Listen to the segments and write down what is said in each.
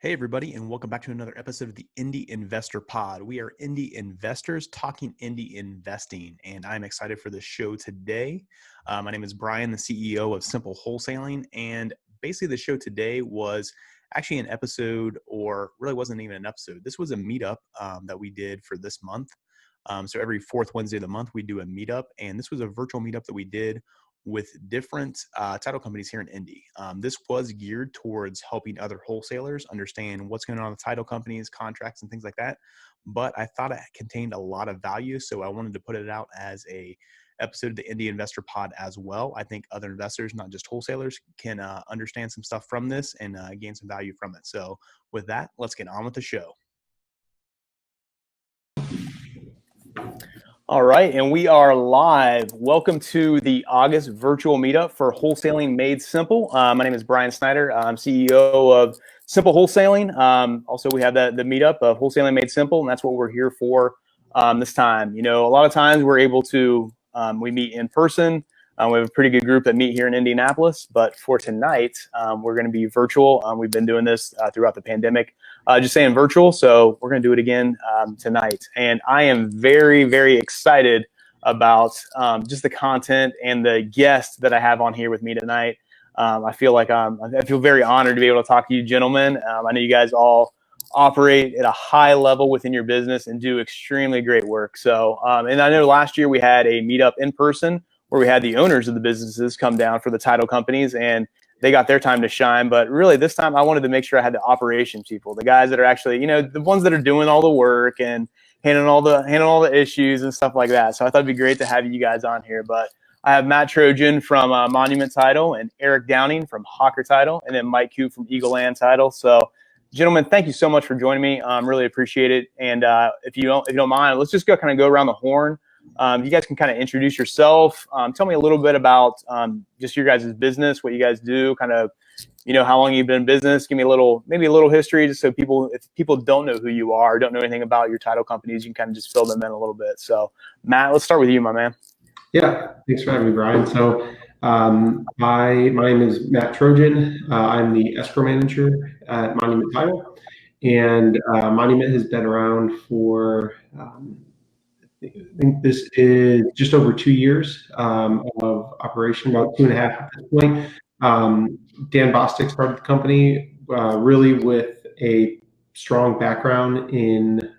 Hey, everybody, and welcome back to another episode of the Indy Investor Pod. We are Indy investors talking Indy investing, and I'm excited for this show today. My name is Brian, the CEO of Simple Wholesaling, and basically the show today was actually an episode, or really wasn't even an episode. This was a meetup that we did for this month. So every fourth Wednesday of the month, we do a meetup, and this was a virtual meetup that we did with different title companies here in Indy. This was geared towards helping other wholesalers understand what's going on with title companies, contracts, and things like that. But I thought it contained a lot of value, so I wanted to put it out as a episode of the Indy Investor Pod as well. I think other investors, not just wholesalers, can understand some stuff from this and gain some value from it. So with that, let's get on with the show. All right, and we are live. Welcome to the August virtual meetup for Wholesaling Made Simple. My name is Brian Snyder. I'm CEO of Simple Wholesaling. Also, we have the meetup of Wholesaling Made Simple, and that's what we're here for this time. You know, a lot of times we're able to, we meet in person. We have a pretty good group that meet here in Indianapolis, but for tonight, we're going to be virtual. We've been doing this throughout the pandemic. Just saying virtual, so we're going to do it again tonight. And I am very, very excited about just the content and the guests that I have on here with me tonight. I feel very honored to be able to talk to you gentlemen. I know you guys all operate at a high level within your business and do extremely great work. So, and I know last year we had a meetup in person where we had the owners of the businesses come down for the title companies, and they got their time to shine. But really this time I wanted to make sure I had the operations people, the guys that are actually, you know, the ones that are doing all the work and handling all the issues and stuff like that. So I thought it'd be great to have you guys on here. But I have Matt Trojan from Monument Title and Eric Downing from Hawker Title, and then Mike Q from Eagle Land Title. So gentlemen, thank you so much for joining me. Really appreciate it. And if you don't mind, let's just kind of go around the horn. You guys can kind of introduce yourself. Tell me a little bit about just your guys' business, what you guys do, kind of, you know, how long you've been in business. Give me maybe a little history, just so if people don't know who you are, don't know anything about your title companies, you can kind of just fill them in a little bit. So Matt, let's start with you, my man. Yeah, thanks for having me, Brian. So my name is Matt Trojan. I'm the escrow manager at Monument Title, and Monument has been around for I think this is just over 2 years of operation, about 2.5 at this point. Dan Bostic started the company really with a strong background in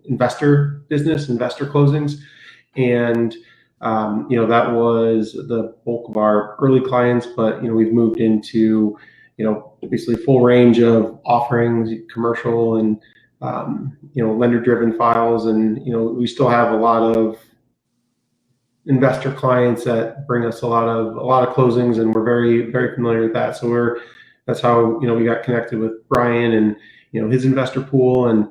investor business, investor closings, and you know, that was the bulk of our early clients. But you know, we've moved into, you know, basically full range of offerings, commercial and you know, lender-driven files, and you know, we still have a lot of investor clients that bring us a lot of closings, and we're very, very familiar with that. So that's how, you know, we got connected with Brian and, you know, his investor pool, and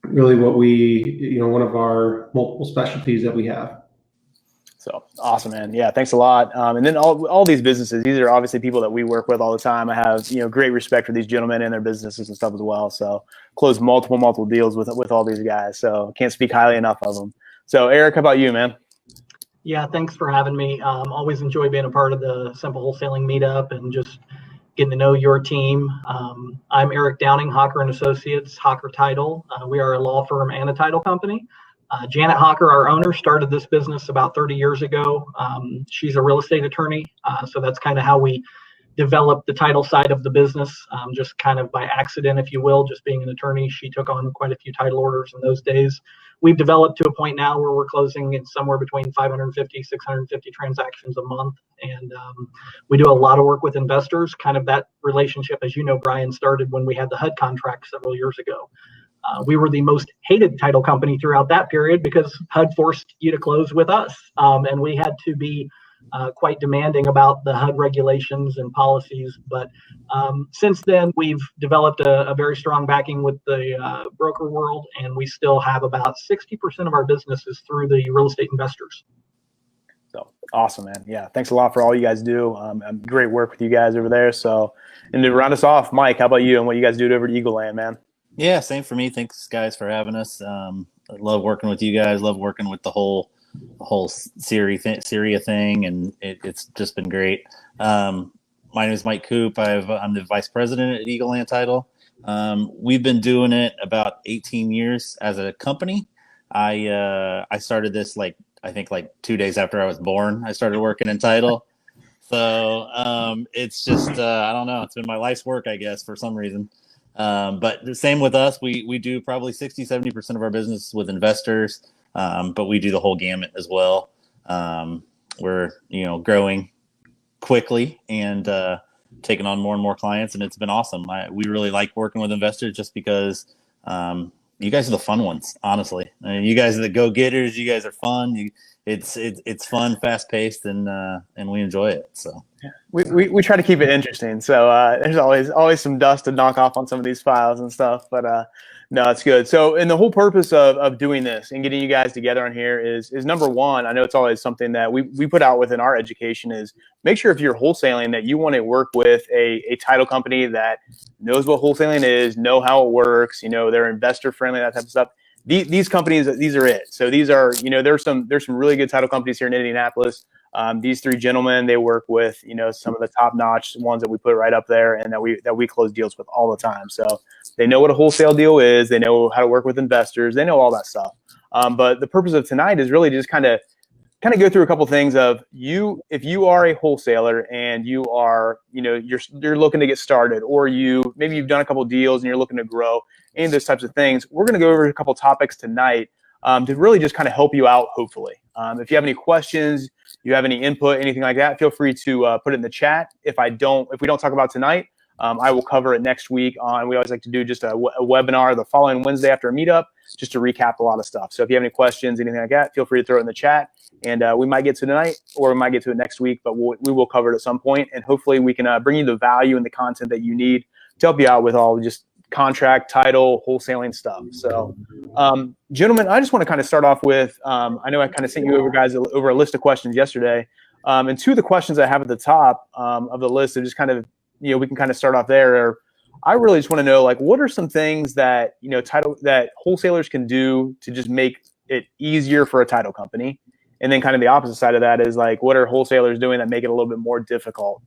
really what you know, one of our multiple specialties that we have. So awesome, man. Yeah, thanks a lot. And then all these businesses, these are obviously people that we work with all the time. I have, you know, great respect for these gentlemen and their businesses and stuff as well. So close multiple deals with all these guys. So can't speak highly enough of them. So Eric, how about you, man? Yeah, thanks for having me. Always enjoy being a part of the Simple Wholesaling meetup and just getting to know your team. I'm Eric Downing, Hawker and Associates, Hawker Title. We are a law firm and a title company. Janet Hawker, our owner, started this business about 30 years ago. She's a real estate attorney, so that's kind of how we developed the title side of the business, just kind of by accident, if you will, just being an attorney. She took on quite a few title orders in those days. We've developed to a point now where we're closing in somewhere between 550, 650 transactions a month. And we do a lot of work with investors. Kind of that relationship, as you know, Brian, started when we had the HUD contract several years ago. We were the most hated title company throughout that period because HUD forced you to close with us. And we had to be quite demanding about the HUD regulations and policies. But since then, we've developed a very strong backing with the broker world, and we still have about 60% of our businesses through the real estate investors. So awesome, man. Yeah, thanks a lot for all you guys do. Great work with you guys over there. So, and to round us off, Mike, how about you and what you guys do over at Eagle Land, man? Yeah, same for me. Thanks, guys, for having us. I love working with you guys. Love working with the whole Syria thing, and it's just been great. my name is Mike Coop. I'm the vice president at Eagle Land Title. We've been doing it about 18 years as a company. I started this I think 2 days after I was born. I started working in title. So it's just I don't know. It's been my life's work, I guess, for some reason. But the same with us. We do probably 60-70% of our business with investors, but we do the whole gamut as well. We're growing quickly and taking on more and more clients, and it's been awesome. We really like working with investors just because you guys are the fun ones, honestly. I mean, you guys are the go-getters. You guys are fun. It's fun, fast-paced, and we enjoy it. So we try to keep it interesting. So there's always some dust to knock off on some of these files and stuff, but no, it's good. So, and the whole purpose of doing this and getting you guys together on here is number one. I know it's always something that we put out within our education is make sure if you're wholesaling that you want to work with a title company that knows what wholesaling is, know how it works, they're investor friendly, that type of stuff. These companies, these are it. So these are, there's some really good title companies here in Indianapolis. These three gentlemen, they work with, some of the top-notch ones that we put right up there and that we close deals with all the time. So they know what a wholesale deal is. They know how to work with investors. They know all that stuff. But the purpose of tonight is really just kind of go through a couple things of if you are a wholesaler and you are, you're looking to get started, or maybe you've done a couple deals and you're looking to grow, and those types of things. We're going to go over a couple topics tonight to really just kind of help you out, hopefully. If you have any questions, you have any input, anything like that, feel free to put it in the chat. If we don't talk about tonight, I will cover it next week on. We always like to do just a webinar the following Wednesday after a meetup, just to recap a lot of stuff. So if you have any questions, anything like that, feel free to throw it in the chat, and we might get to it tonight, or we might get to it next week, but we will cover it at some point, and hopefully we can bring you the value and the content that you need to help you out with all just contract, title, wholesaling stuff. So, gentlemen, I just want to kind of start off with, I know I kind of sent you over a list of questions yesterday. And two of the questions I have at the top of the list are just kind of, we can kind of start off there. I really just want to know, what are some things that, that wholesalers can do to just make it easier for a title company? And then kind of the opposite side of that is what are wholesalers doing that make it a little bit more difficult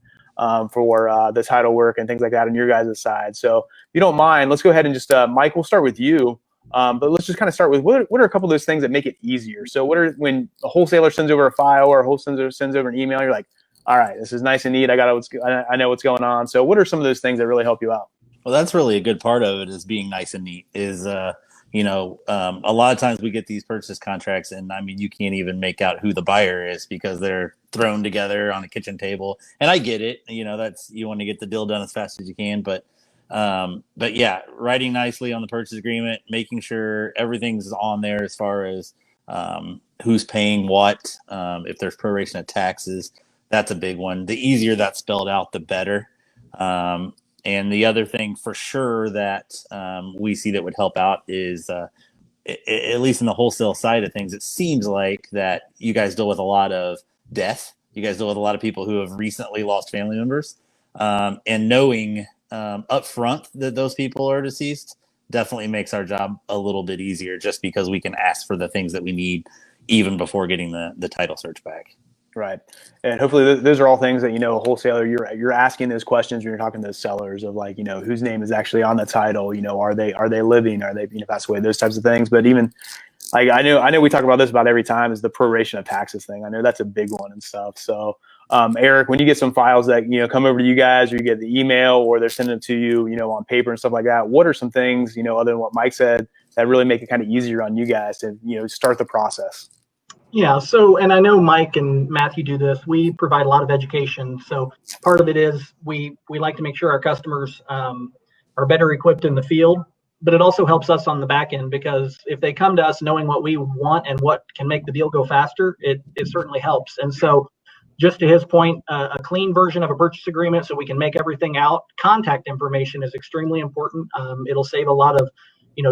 for the title work and things like that on your guys' side. So if you don't mind, let's go ahead and just, Mike, we'll start with you. But let's just kind of start with what are a couple of those things that make it easier? So when a wholesaler sends over a file or a wholesaler sends over an email, you're like, all right, this is nice and neat. I know what's going on. So what are some of those things that really help you out? Well, that's really a good part of it, is being nice and neat. Is a lot of times we get these purchase contracts, and I mean, you can't even make out who the buyer is because they're thrown together on a kitchen table. And I get it. That's, you want to get the deal done as fast as you can, but yeah, writing nicely on the purchase agreement, making sure everything's on there as far as who's paying what, if there's proration of taxes, that's a big one. The easier that's spelled out, the better. And the other thing for sure that we see that would help out is, at least in the wholesale side of things, it seems like that you guys deal with a lot of death. You guys deal with a lot of people who have recently lost family members. And knowing up front that those people are deceased definitely makes our job a little bit easier, just because we can ask for the things that we need even before getting the title search back. Right. And hopefully those are all things that, a wholesaler, you're asking those questions when you're talking to those sellers of whose name is actually on the title, are they living? Are they, passed away? Those types of things. But even I know we talk about this about every time, is the proration of taxes thing. I know that's a big one and stuff. So, Eric, when you get some files that, come over to you guys, or you get the email, or they're sending it to you, on paper and stuff like that, what are some things, other than what Mike said, that really make it kind of easier on you guys to, start the process? Yeah. So, and I know Mike and Matthew do this. We provide a lot of education. So part of it is we like to make sure our customers are better equipped in the field, but it also helps us on the back end, because if they come to us knowing what we want and what can make the deal go faster, it certainly helps. And so, just to his point, a clean version of a purchase agreement so we can make everything out. Contact information is extremely important. It'll save a lot of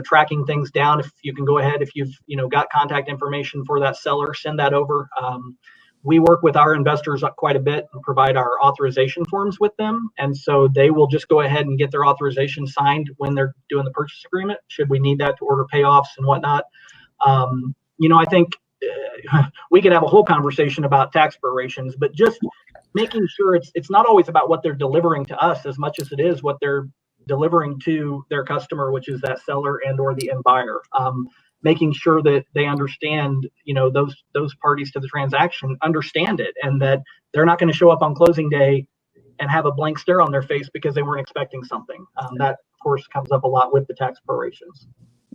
tracking things down. If you can go ahead, if you've got contact information for that seller, send that over. We work with our investors quite a bit and provide our authorization forms with them, and so they will just go ahead and get their authorization signed when they're doing the purchase agreement, should we need that to order payoffs and whatnot. I think we could have a whole conversation about tax prorations, but just making sure it's not always about what they're delivering to us as much as it is what they're delivering to their customer, which is that seller and or the end buyer. Making sure that they understand, those parties to the transaction understand it, and that they're not going to show up on closing day and have a blank stare on their face because they weren't expecting something. That, of course, comes up a lot with the tax prorations.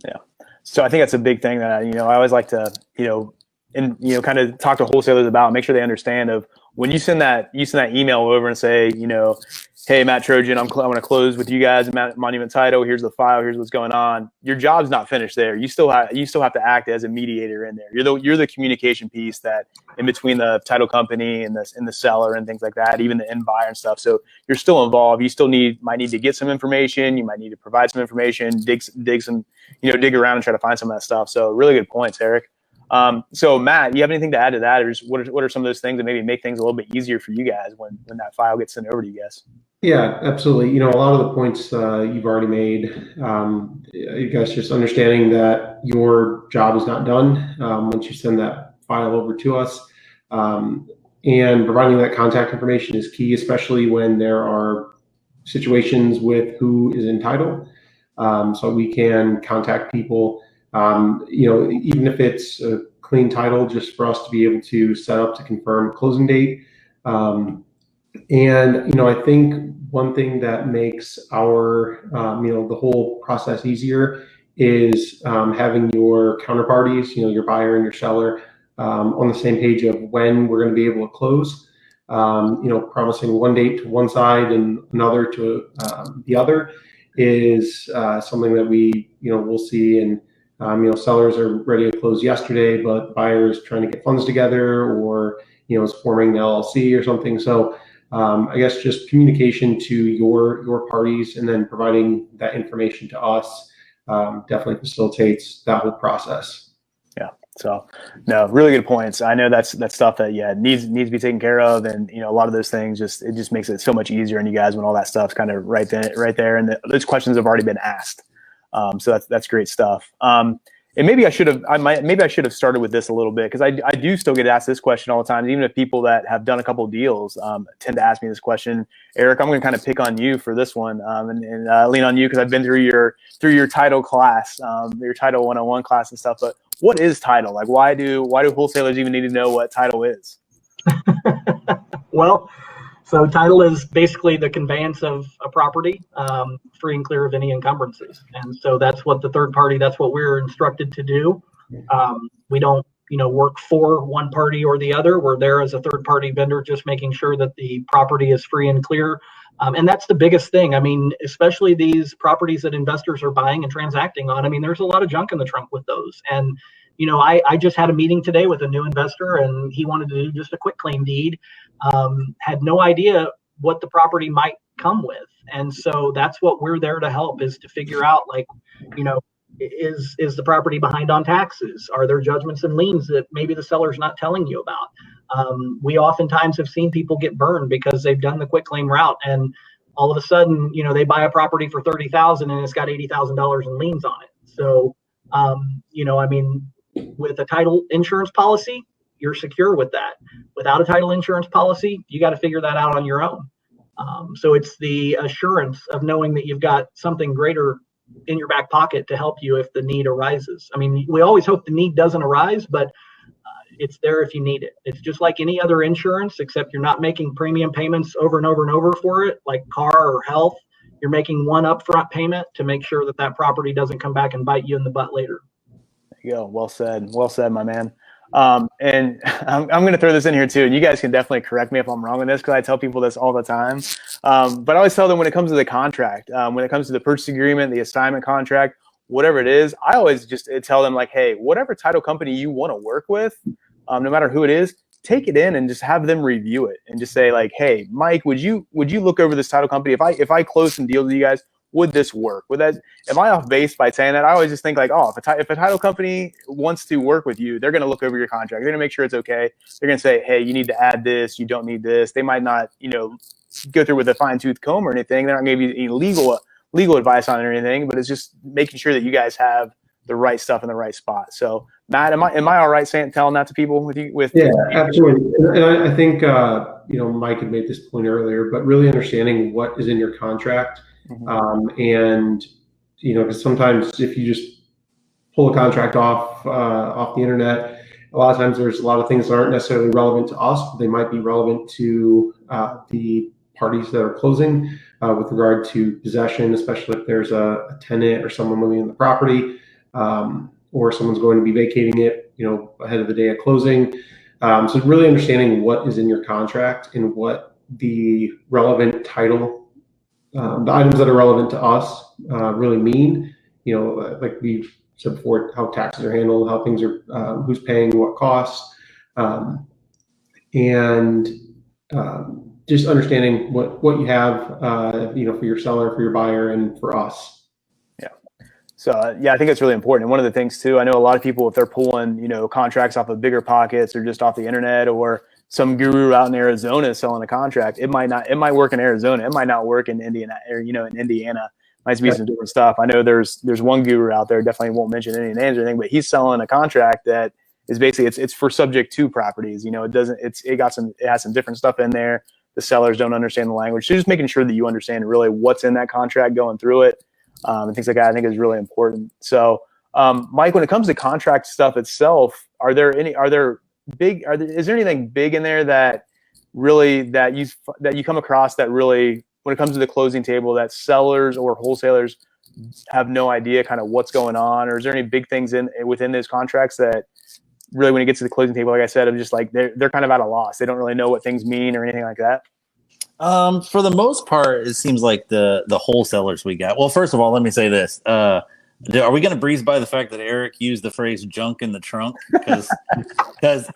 Yeah. So I think that's a big thing that, I always like to, kind of talk to wholesalers about, make sure they understand of when you send that email over and say, hey, Matt Trojan, I want to close with you guys at Monument Title. Here's the file. Here's what's going on. Your job's not finished there. You still have to act as a mediator in there. You're the communication piece that in between the title company and the seller and things like that, even the end buyer and stuff. So you're still involved. You still might need to get some information. You might need to provide some information, dig around and try to find some of that stuff. So really good points, Eric. So Matt, do you have anything to add to that, or just what are some of those things that maybe make things a little bit easier for you guys when that file gets sent over to you guys? Yeah, absolutely. A lot of the points you've already made, you guys just understanding that your job is not done once you send that file over to us. And providing that contact information is key, especially when there are situations with who is entitled. So we can contact people, even if it's a clean title, just for us to be able to set up to confirm closing date. And I think one thing that makes our the whole process easier is having your counterparties, your buyer and your seller, on the same page of when we're going to be able to close. Promising one date to one side and another to the other is something that we we'll see. And sellers are ready to close yesterday, but buyers trying to get funds together, or is forming the LLC or something. So I guess just communication to your parties and then providing that information to us definitely facilitates that whole process. Yeah. So no, really good points. I know that's stuff that needs to be taken care of, and a lot of those things it just makes it so much easier on you guys when all that stuff's kind of right there, and those questions have already been asked. So that's great stuff. And maybe I should have started with this a little bit, because I do still get asked this question all the time. Even if people that have done a couple of deals tend to ask me this question. Eric, I'm going to kind of pick on you for this one and lean on you, because I've been through your title class, your title 101 class and stuff. But what is title? Like, why do wholesalers even need to know what title is? Well, so title is basically the conveyance of a property, free and clear of any encumbrances. And so that's what that's what we're instructed to do. We don't, work for one party or the other. We're there as a third party vendor, just making sure that the property is free and clear. And that's the biggest thing. I mean, especially these properties that investors are buying and transacting on. I mean, there's a lot of junk in the trunk with those. And, I just had a meeting today with a new investor, and he wanted to do just a quick claim deed. Had no idea what the property might come with. And so that's what we're there to help, is to figure out, like, is the property behind on taxes? Are there judgments and liens that maybe the seller's not telling you about? We oftentimes have seen people get burned because they've done the quick claim route, and all of a sudden, they buy a property for $30,000 and it's got $80,000 in liens on it. So, with a title insurance policy, you're secure with that. Without a title insurance policy, you got to figure that out on your own. So it's the assurance of knowing that you've got something greater in your back pocket to help you if the need arises. I mean, we always hope the need doesn't arise, but it's there if you need it. It's just like any other insurance, except you're not making premium payments over and over and over for it, like car or health. You're making one upfront payment to make sure that property doesn't come back and bite you in the butt later. There you go. Well said, my man. And I'm going to throw this in here too, and you guys can definitely correct me if I'm wrong on this, because I tell people this all the time. But I always tell them, when it comes to the contract, when it comes to the purchase agreement, the assignment contract, whatever it is, I always just tell them, like, hey, whatever title company you want to work with, no matter who it is, take it in and just have them review it, and just say, like, hey, Mike, would you look over this title company? If I close some deals with you guys, would this work? Am I off base by saying that? I always just think, like, oh, if a title company wants to work with you, they're going to look over your contract. They're going to make sure it's okay. They're going to say, hey, you need to add this. You don't need this. They might not, go through with a fine tooth comb or anything. They're not going to give you any legal advice on it or anything, but it's just making sure that you guys have the right stuff in the right spot. So Matt, am I all right telling that to people with you? Yeah, absolutely. And I think, Mike had made this point earlier, but really understanding what is in your contract. And, because sometimes if you just pull a contract off the internet, a lot of times there's a lot of things that aren't necessarily relevant to us, but they might be relevant to the parties that are closing with regard to possession, especially if there's a tenant or someone living in the property, or someone's going to be vacating it, ahead of the day of closing. So really understanding what is in your contract and what the relevant title, the items that are relevant to us really mean, like we've said before, how taxes are handled, how things are, who's paying what costs, and just understanding what you have, for your seller, for your buyer, and for us. So I think it's really important. And one of the things too, I know a lot of people, if they're pulling, contracts off of bigger pockets or just off the internet, or some guru out in Arizona is selling a contract, it might work in Arizona. It might not work in Indiana, or, in Indiana. Might be some different stuff. I know there's one guru out there, definitely won't mention any names or anything, but he's selling a contract that is basically it's for subject to properties. It has some different stuff in there. The sellers don't understand the language. So just making sure that you understand really what's in that contract going through it. And things like that, I think is really important. So, Mike, when it comes to contract stuff itself, is there anything big in there that really that you come across that really, when it comes to the closing table, that sellers or wholesalers have no idea kind of what's going on, or is there any big things within those contracts that really, when it gets to the closing table, like I said, I'm just like they're kind of at a loss. They don't really know what things mean or anything like that. For the most part, it seems like the wholesalers we got. Well, first of all, let me say this: are we going to breeze by the fact that Eric used the phrase "junk in the trunk"? Because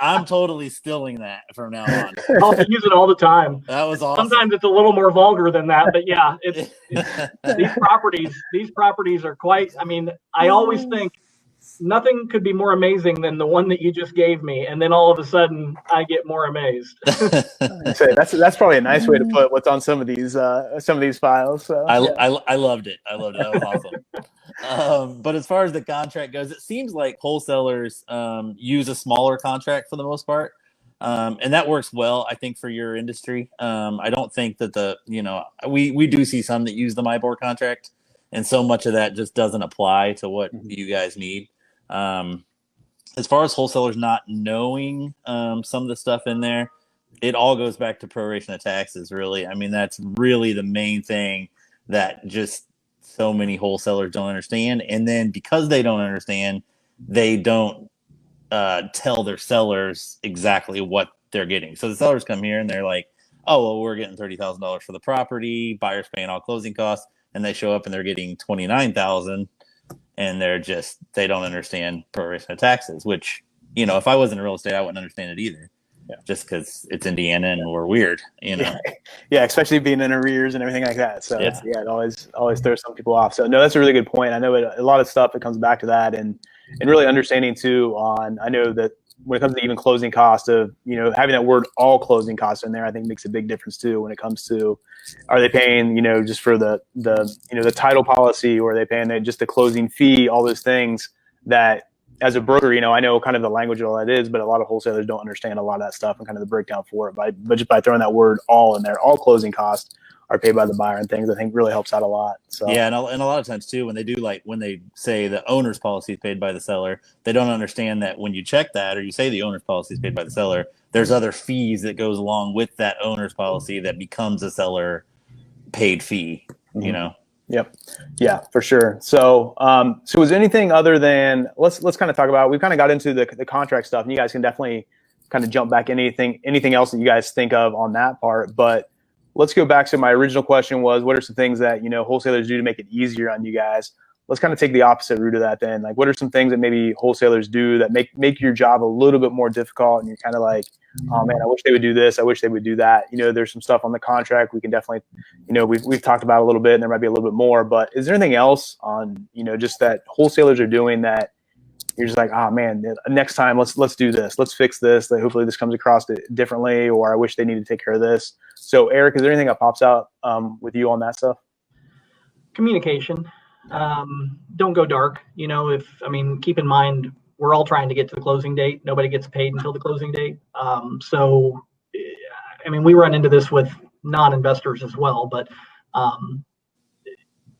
I'm totally stealing that from now on. I'll use it all the time. That was awesome. Sometimes it's a little more vulgar than that, but yeah, it's these properties are quite. I mean, I always think nothing could be more amazing than the one that you just gave me, and then all of a sudden I get more amazed. That's probably a nice way to put what's on some of these files. So, I loved it. That was awesome. But as far as the contract goes, it seems like wholesalers use a smaller contract for the most part, and that works well, I think, for your industry. I don't think that we do see some that use the MIBOR contract, and so much of that just doesn't apply to what you guys need. As far as wholesalers not knowing some of the stuff in there, it all goes back to proration of taxes, really. I mean, that's really the main thing that just so many wholesalers don't understand. And then because they don't understand, they don't tell their sellers exactly what they're getting. So the sellers come here and they're like, oh, well, we're getting $30,000 for the property, buyer's paying all closing costs, and they show up and they're getting $29,000. And they don't understand proration of taxes, which, if I wasn't in real estate, I wouldn't understand it either. Yeah. Just because it's Indiana and we're weird, Yeah, especially being in arrears and everything like that. So it always throws some people off. So no, that's a really good point. I know a lot of stuff that comes back to that, and really understanding too I know that when it comes to even closing cost of, having that word all closing costs in there, I think makes a big difference too when it comes to, are they paying, just for the title policy, or are they paying just the closing fee, all those things that as a broker, I know kind of the language of all that is, but a lot of wholesalers don't understand a lot of that stuff and kind of the breakdown for it. But just by throwing that word all in there, all closing costs are paid by the buyer and things, I think really helps out a lot. So yeah, and a lot of times too, when they say the owner's policy is paid by the seller, they don't understand that when you check that or you say the owner's policy is paid by the seller, there's other fees that goes along with that owner's policy that becomes a seller paid fee. Yep. Yeah, for sure. So, so is anything other than let's kind of talk about, we've kind of got into the contract stuff, and you guys can definitely kind of jump back anything else that you guys think of on that part. But let's go back to my original question was, what are some things that, wholesalers do to make it easier on you guys? Let's kind of take the opposite route of that then. Like, what are some things that maybe wholesalers do that make your job a little bit more difficult, and you're kind of like, oh man, I wish they would do this, I wish they would do that. There's some stuff on the contract we can definitely, we've talked about a little bit, and there might be a little bit more, but is there anything else on, just that wholesalers are doing that you're just like, oh man, next time let's do this, let's fix this, that hopefully this comes across differently, or I wish they need to take care of this. So Eric, is there anything that pops out with you on that stuff? Communication. Don't go dark. Keep in mind, we're all trying to get to the closing date. Nobody gets paid until the closing date. We run into this with non-investors as well, but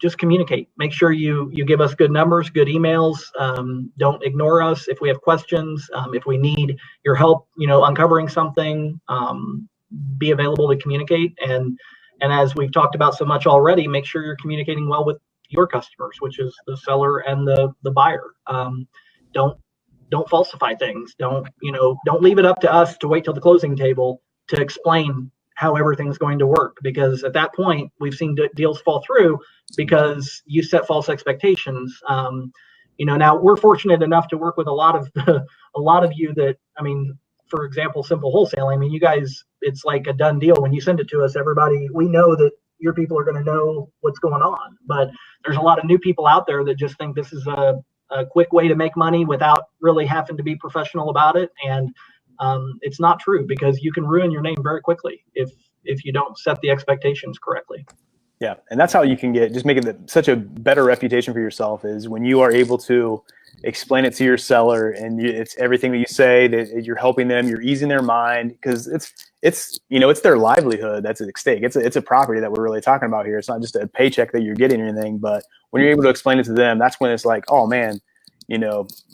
just communicate. Make sure you give us good numbers, good emails. Don't ignore us if we have questions. If we need your help, uncovering something, be available to communicate. And as we've talked about so much already, make sure you're communicating well with your customers, which is the seller and the buyer. Don't falsify things. Don't leave it up to us to wait till the closing table to explain how everything's going to work, because at that point we've seen deals fall through because you set false expectations. Now we're fortunate enough to work with a lot of you that, for example, Simple Wholesaling. You guys, it's like a done deal when you send it to us. Everybody, we know that your people are going to know what's going on, but there's a lot of new people out there that just think this is a quick way to make money without really having to be professional about it. And it's not true, because you can ruin your name very quickly if you don't set the expectations correctly. Yeah, and that's how you can make it such a better reputation for yourself, is when you are able to explain it to your seller, and it's everything that you say, that you're helping them, you're easing their mind, because it's their livelihood that's at stake. It's a property that we're really talking about here. It's not just a paycheck that you're getting or anything, but when you're able to explain it to them, that's when it's like, oh man,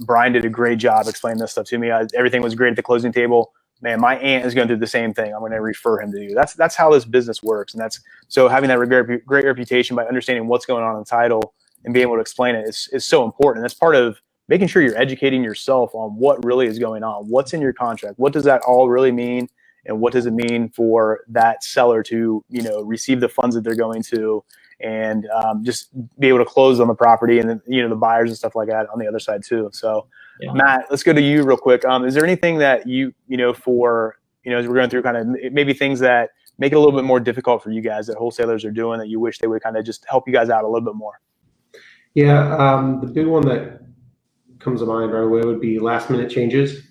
Brian did a great job explaining this stuff to me. Everything was great at the closing table. Man, my aunt is going to do the same thing. I'm going to refer him to you. That's how this business works. And so having that great reputation by understanding what's going on in the title and being able to explain it is so important. That's part of making sure you're educating yourself on what really is going on. What's in your contract? What does that all really mean? And what does it mean for that seller to, receive the funds that they're going to, and just be able to close on the property, and then, the buyers and stuff like that on the other side too. So yeah. Matt, let's go to you real quick. Is there anything that as we're going through kind of maybe things that make it a little bit more difficult for you guys that wholesalers are doing, that you wish they would kind of just help you guys out a little bit more? Yeah. The big one that comes to mind right away would be last minute changes,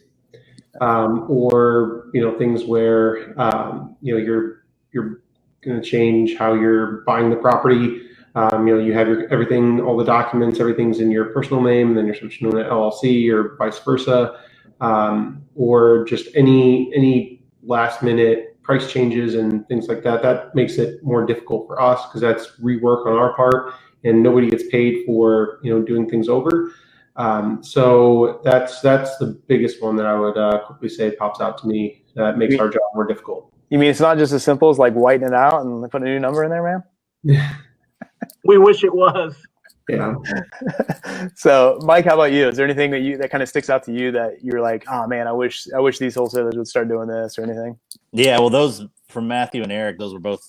or things where you're going to change how you're buying the property. You have everything, all the documents, everything's in your personal name, and then you're switching to an LLC or vice versa, or just any last minute price changes and things like that. That makes it more difficult for us, because that's rework on our part, and nobody gets paid for doing things over. So that's the biggest one that I would quickly say pops out to me that makes our job more difficult. You mean it's not just as simple as like whitening it out and putting a new number in there, man? We wish it was. Yeah. So, Mike, how about you? Is there anything that kind of sticks out to you that you're like, oh man, I wish these wholesalers would start doing this, or anything? Yeah, well, those from Matthew and Eric, those were both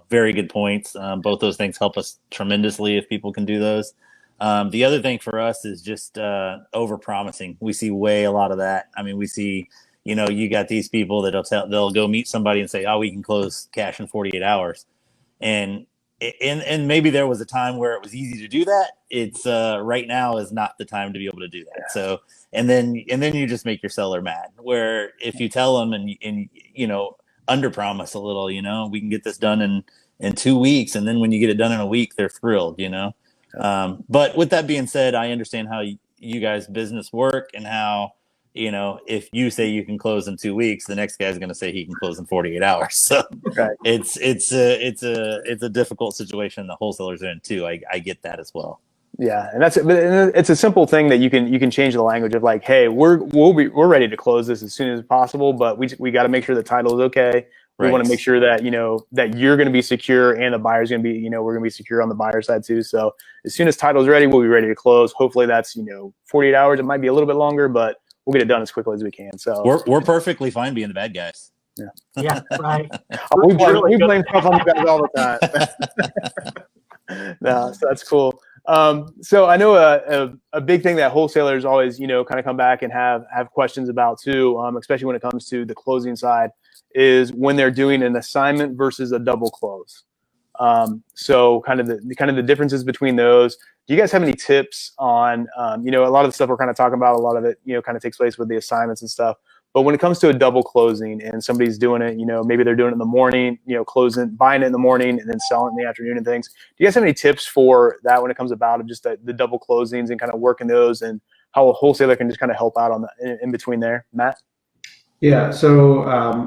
very good points. Both those things help us tremendously if people can do those. The other thing for us is just over promising. We see a lot of that. We see, you got these people that they'll go meet somebody and say, oh, we can close cash in 48 hours. And maybe there was a time where it was easy to do that. It's right now is not the time to be able to do that. Yeah. So, and then you just make your seller mad, where if you tell them and under promise a little, we can get this done in 2 weeks. And then when you get it done in a week, they're thrilled, But with that being said, I understand how you guys business work, and how, if you say you can close in 2 weeks, the next guy's going to say he can close in 48 hours. So right. It's a difficult situation the wholesalers are in too. I get that as well. Yeah, and it's a simple thing that you can change the language of, like, hey, we're ready to close this as soon as possible, but we got to make sure the title is okay. We want to make sure that that you're going to be secure, and the buyer's going to be we're going to be secure on the buyer side too. So as soon as title's ready, we'll be ready to close. Hopefully that's 48 hours. It might be a little bit longer, but we'll get it done as quickly as we can. So we're perfectly fine being the bad guys. Yeah. Yeah. Right. we blame stuff on you guys all the time. No, so that's cool. So I know a big thing that wholesalers always kind of come back and have questions about too, especially when it comes to the closing side, is when they're doing an assignment versus a double close. So kind of the differences between those. Do you guys have any tips on, a lot of the stuff we're kind of talking about, a lot of it, kind of takes place with the assignments and stuff, But when it comes to a double closing and somebody's doing it, maybe they're doing it in the morning, buying it in the morning and then selling it in the afternoon and things. Do you guys have any tips for that when it comes about of just the double closings and kind of working those, and how a wholesaler can just kind of help out on the in between there, Matt? Yeah. So,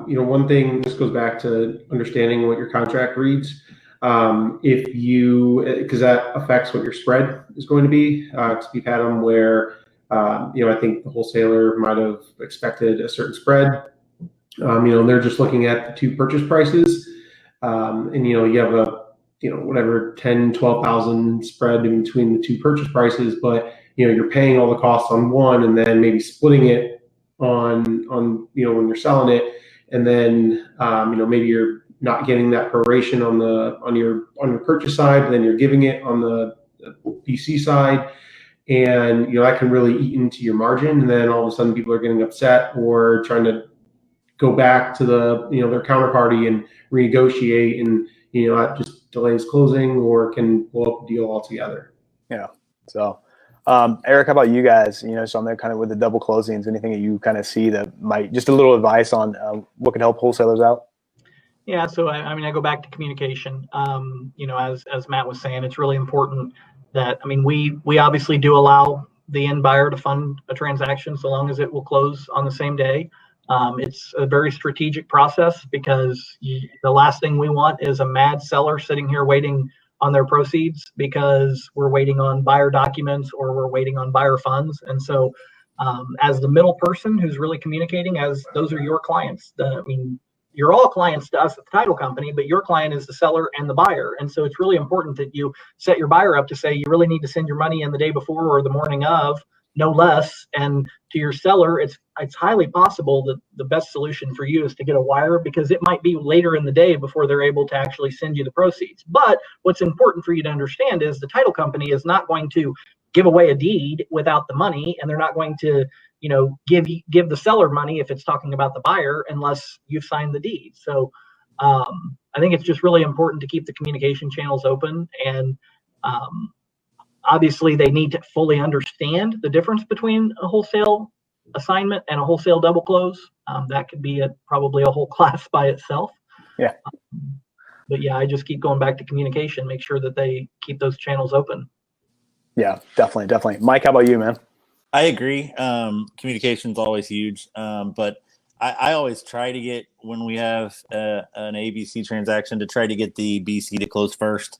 one thing, this goes back to understanding what your contract reads. Because that affects what your spread is going to be. We've had them where, I think the wholesaler might have expected a certain spread. And they're just looking at the two purchase prices. And you have a, whatever 10, 12,000 spread in between the two purchase prices, but you're paying all the costs on one and then maybe splitting it on when you're selling it. And then, maybe you're not getting that proration on your purchase side, but then you're giving it on the BC side. And, that can really eat into your margin. And then all of a sudden people are getting upset or trying to go back to their counterparty and renegotiate, and, that just delays closing or can blow up the deal altogether. Yeah. So, Eric, how about you guys? So I'm there kind of with the double closings, anything that you kind of see that might, just a little advice on what could help wholesalers out? Yeah, so I go back to communication. As Matt was saying, it's really important that, we obviously do allow the end buyer to fund a transaction so long as it will close on the same day. It's a very strategic process because the last thing we want is a mad seller sitting here waiting on their proceeds because we're waiting on buyer documents or we're waiting on buyer funds. And so as the middle person who's really communicating, as those are your clients, you're all clients to us at the title company, but your client is the seller and the buyer. And so it's really important that you set your buyer up to say, you really need to send your money in the day before or the morning of, no less. And to your seller, it's highly possible that the best solution for you is to get a wire, because it might be later in the day before they're able to actually send you the proceeds. But what's important for you to understand is the title company is not going to give away a deed without the money, and they're not going to give the seller money if it's talking about the buyer unless you've signed the deed. So I think it's just really important to keep the communication channels open, and obviously they need to fully understand the difference between a wholesale assignment and a wholesale double close. That could be probably a whole class by itself. Yeah. But yeah, I just keep going back to communication, make sure that they keep those channels open. Yeah, definitely. Mike, how about you, man? I agree. Communication is always huge. But I always try to get, when we have an ABC transaction, to try to get the BC to close first,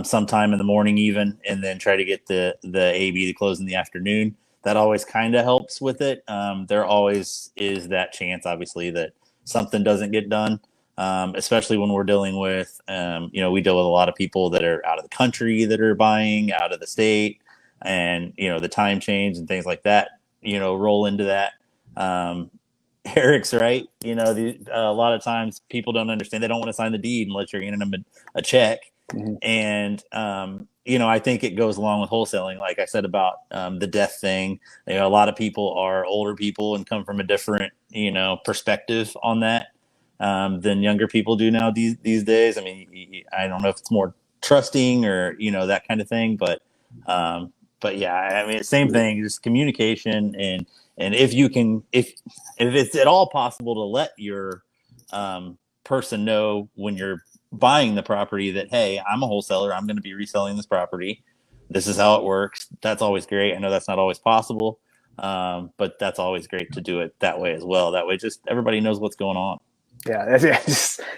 sometime in the morning even, and then try to get the AB to close in the afternoon. That always kind of helps with it. There always is that chance, obviously, that something doesn't get done, especially when we're dealing with, we deal with a lot of people that are out of the country that are buying out of the state. And, the time change and things like that, roll into that. Eric's right. A lot of times people don't understand. They don't want to sign the deed unless you're handing them a check. Mm-hmm. And, I think it goes along with wholesaling. Like I said about the death thing, a lot of people are older people and come from a different, perspective on that than younger people do now these days. I don't know if it's more trusting or, that kind of thing, but yeah, same thing, just communication. And if you can, if it's at all possible to let your person know when you're buying the property that, hey, I'm a wholesaler, I'm going to be reselling this property, this is how it works. That's always great. I know that's not always possible, but that's always great to do it that way as well. That way, just everybody knows what's going on. Yeah,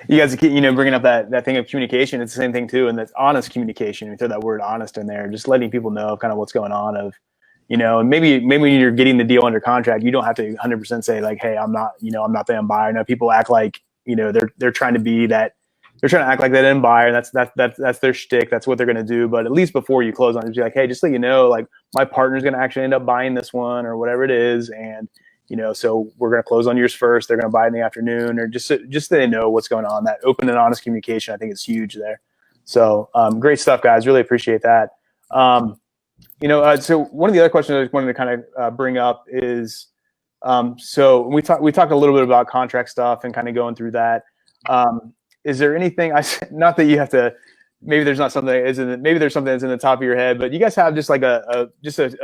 you guys keep bringing up that thing of communication. It's the same thing too, and that's honest communication. We throw that word honest in there, just letting people know kind of what's going on. And maybe when you're getting the deal under contract, you don't have to 100% say like, hey, I'm not the end buyer. Now people act like they're trying to be that. They're trying to act like that end buyer. That's their shtick. That's what they're going to do. But at least before you close on it, just be like, hey, just so you know, like my partner's going to actually end up buying this one or whatever it is, and so we're going to close on yours first. They're going to buy it in the afternoon, or just so they know what's going on. That open and honest communication, I think, is huge there. So great stuff, guys. Really appreciate that. So one of the other questions I just wanted to kind of bring up is, so we talked a little bit about contract stuff and kind of going through that. Is there anything? Not that you have to. Maybe there's not something that isn't. Maybe there's something that's in the top of your head. But you guys have just like a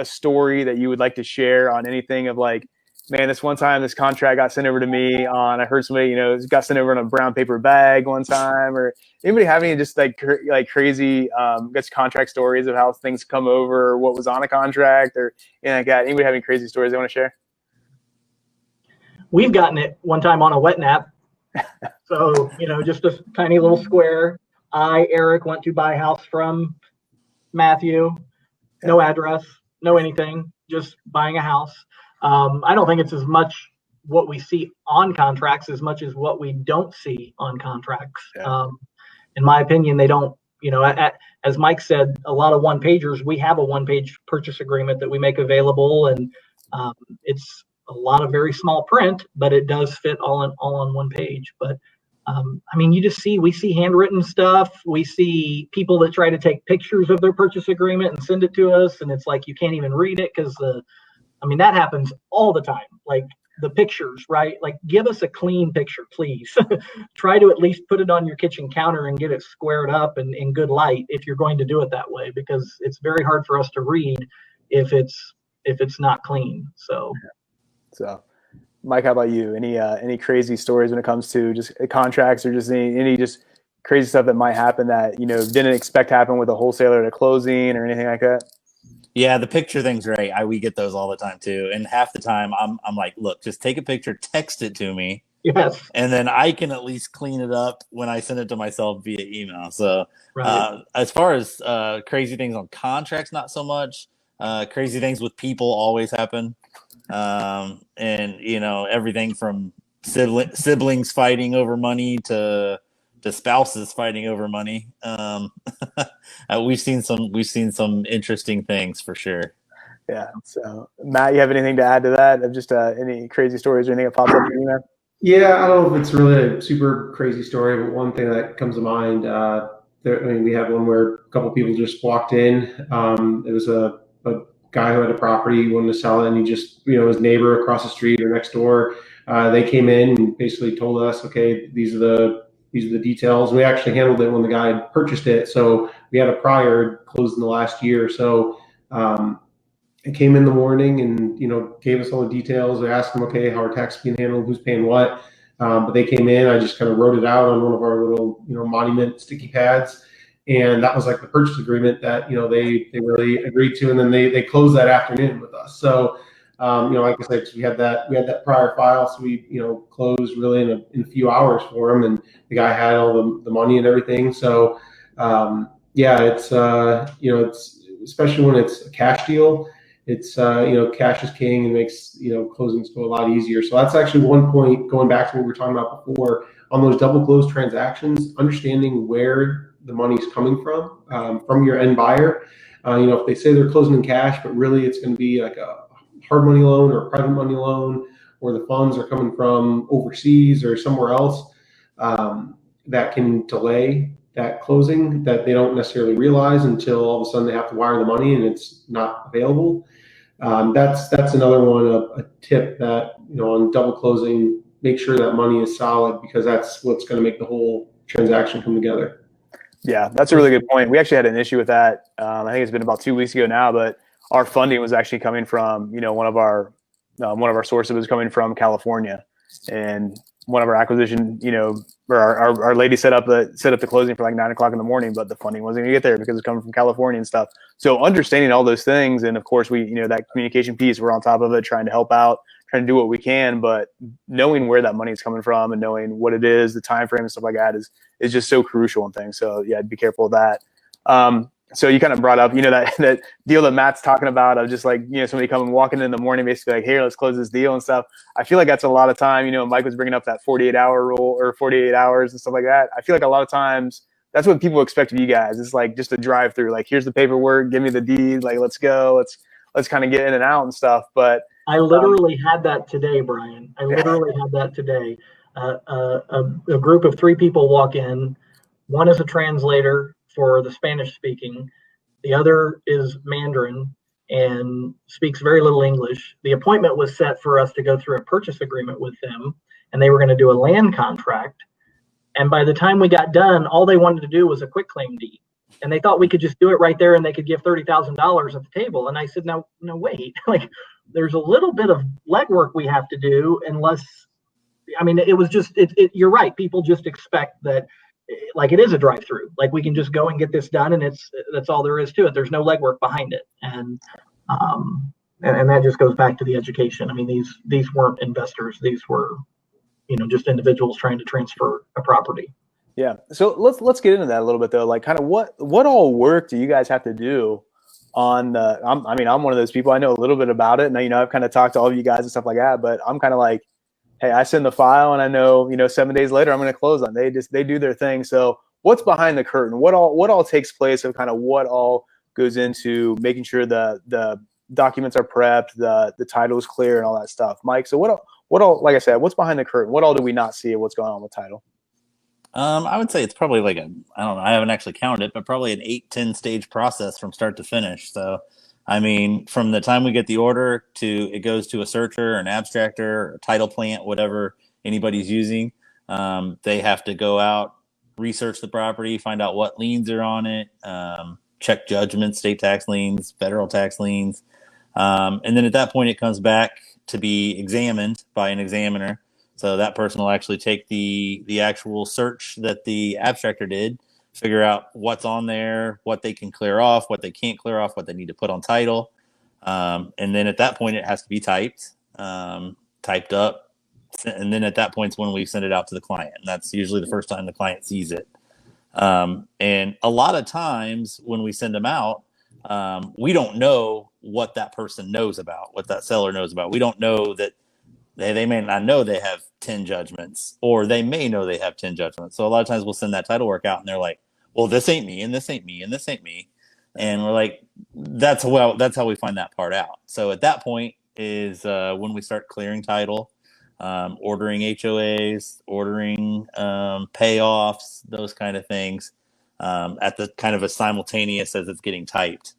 story that you would like to share on anything of like, man, this one time this contract got sent over to me on, I heard somebody, got sent over in a brown paper bag one time, or anybody have any just like crazy, contract stories of how things come over, or what was on a contract, or anything like that? Anybody have any crazy stories they want to share? We've gotten it one time on a wet nap. So, just a tiny little square. Eric, went to buy a house from Matthew. No address, no anything, just buying a house. I don't think it's as much what we see on contracts as much as what we don't see on contracts. Yeah. In my opinion, they don't, as Mike said, a lot of one-pagers, we have a one-page purchase agreement that we make available, and it's a lot of very small print, but it does fit all on one page. But we see handwritten stuff. We see people that try to take pictures of their purchase agreement and send it to us, and it's like you can't even read it because that happens all the time. Like the pictures, right? Like, give us a clean picture, please. Try to at least put it on your kitchen counter and get it squared up and in good light if you're going to do it that way, because it's very hard for us to read if it's not clean. So, Mike, how about you? Any crazy stories when it comes to just contracts, or just any just crazy stuff that might happen that didn't expect happen with a wholesaler at a closing, or anything like that? Yeah, the picture thing's great. We get those all the time too, and half the time I'm like, look, just take a picture, text it to me, yes, and then I can at least clean it up when I send it to myself via email. So right. as far as crazy things on contracts, not so much. Crazy things with people always happen. And everything from siblings fighting over money to spouses fighting over money. We've seen some interesting things for sure. Yeah. So Matt, you have anything to add to that, of just any crazy stories or anything that pops up for you, man? Yeah, I don't know if it's really a super crazy story, but one thing that comes to mind, we had one where a couple people just walked in. It was a guy who had a property, wanted to sell it, and he just, his neighbor across the street or next door, they came in and basically told us, okay, these are the details. We actually handled it when the guy had purchased it, so we had a prior closed in the last year. So it came in the morning and gave us all the details. I asked them, okay, how are taxes being handled, who's paying what. But they came in. I just kind of wrote it out on one of our little monument sticky pads. And that was like the purchase agreement that they really agreed to, and then they closed that afternoon with us. So like I said, we had that prior file, so we closed really in a few hours for him, and the guy had all the money and everything. So it's it's, especially when it's a cash deal, it's cash is king and makes closings go a lot easier. So that's actually one point, going back to what we were talking about before on those double close transactions, understanding where the money's coming from your end buyer. If they say they're closing in cash, but really it's going to be like a hard money loan or a private money loan, or the funds are coming from overseas or somewhere else, that can delay that closing, that they don't necessarily realize until all of a sudden they have to wire the money and it's not available. That's another one, a tip that, on double closing, make sure that money is solid, because that's what's going to make the whole transaction come together. Yeah, that's a really good point. We actually had an issue with that. I think it's been about 2 weeks ago now, but our funding was actually coming from, one of our sources was coming from California, and one of our acquisition, or our lady set up the closing for like 9 o'clock in the morning, but the funding wasn't going to get there because it's coming from California and stuff. So understanding all those things, and of course we, that communication piece, we're on top of it, trying to help out, trying to do what we can, but knowing where that money is coming from and knowing what it is, the time frame and stuff like that is just so crucial and things. So yeah, be careful of that. So you kind of brought up, that deal that Matt's talking about, of just like, somebody coming walking in the morning, basically like, hey, let's close this deal and stuff. I feel like that's a lot of time. Mike was bringing up that 48-hour rule, or 48 hours and stuff like that. I feel like a lot of times that's what people expect of you guys. It's like just a drive through, like, here's the paperwork, give me the deed, like, let's go, let's kind of get in and out and stuff. But I literally had that today, Brian. I literally had that today. A group of 3 people walk in. One is a translator for the Spanish speaking. The other is Mandarin and speaks very little English. The appointment was set for us to go through a purchase agreement with them, and they were going to do a land contract. And by the time we got done, all they wanted to do was a quitclaim deed. And they thought we could just do it right there and they could give $30,000 at the table. And I said, no, wait, like, there's a little bit of legwork we have to do, unless, I mean, it was just, you're right. People just expect that, like, it is a drive-through. Like, we can just go and get this done, and that's all there is to it. There's no legwork behind it. And that just goes back to the education. I mean, these weren't investors. These were, just individuals trying to transfer a property. Yeah. So let's get into that a little bit though. Like, kind of what all work do you guys have to do on the? I'm one of those people. I know a little bit about it, and I've kind of talked to all of you guys and stuff like that. But I'm kind of like, hey, I send the file, and I know 7 days later I'm going to close on. They do their thing. So what's behind the curtain? What all takes place? Of kind of what all goes into making sure the documents are prepped, the title is clear, and all that stuff. Mike, so what all? Like I said, what's behind the curtain? What all do we not see of what's going on with title? I would say it's probably like I don't know, I haven't actually counted it, but probably an 8-10 stage process from start to finish. So, I mean, from the time we get the order to it goes to a searcher, an abstractor, or a title plant, whatever anybody's using, they have to go out, research the property, find out what liens are on it, check judgments, state tax liens, federal tax liens. And then at that point, it comes back to be examined by an examiner. So that person will actually take the actual search that the abstractor did, figure out what's on there, what they can clear off, what they can't clear off, what they need to put on title. And then at that point, it has to be typed up. And then at that point is when we send it out to the client. And that's usually the first time the client sees it. And a lot of times when we send them out, we don't know what that person knows about, what that seller knows about. We don't know that they may not know they have 10 judgments, or they may know they have 10 judgments. So a lot of times we'll send that title work out and they're like, well, this ain't me, and this ain't me, and this ain't me. And we're like, that's how we find that part out. So at that point is when we start clearing title, ordering HOAs, ordering payoffs, those kind of things, at the kind of a simultaneous as it's getting typed.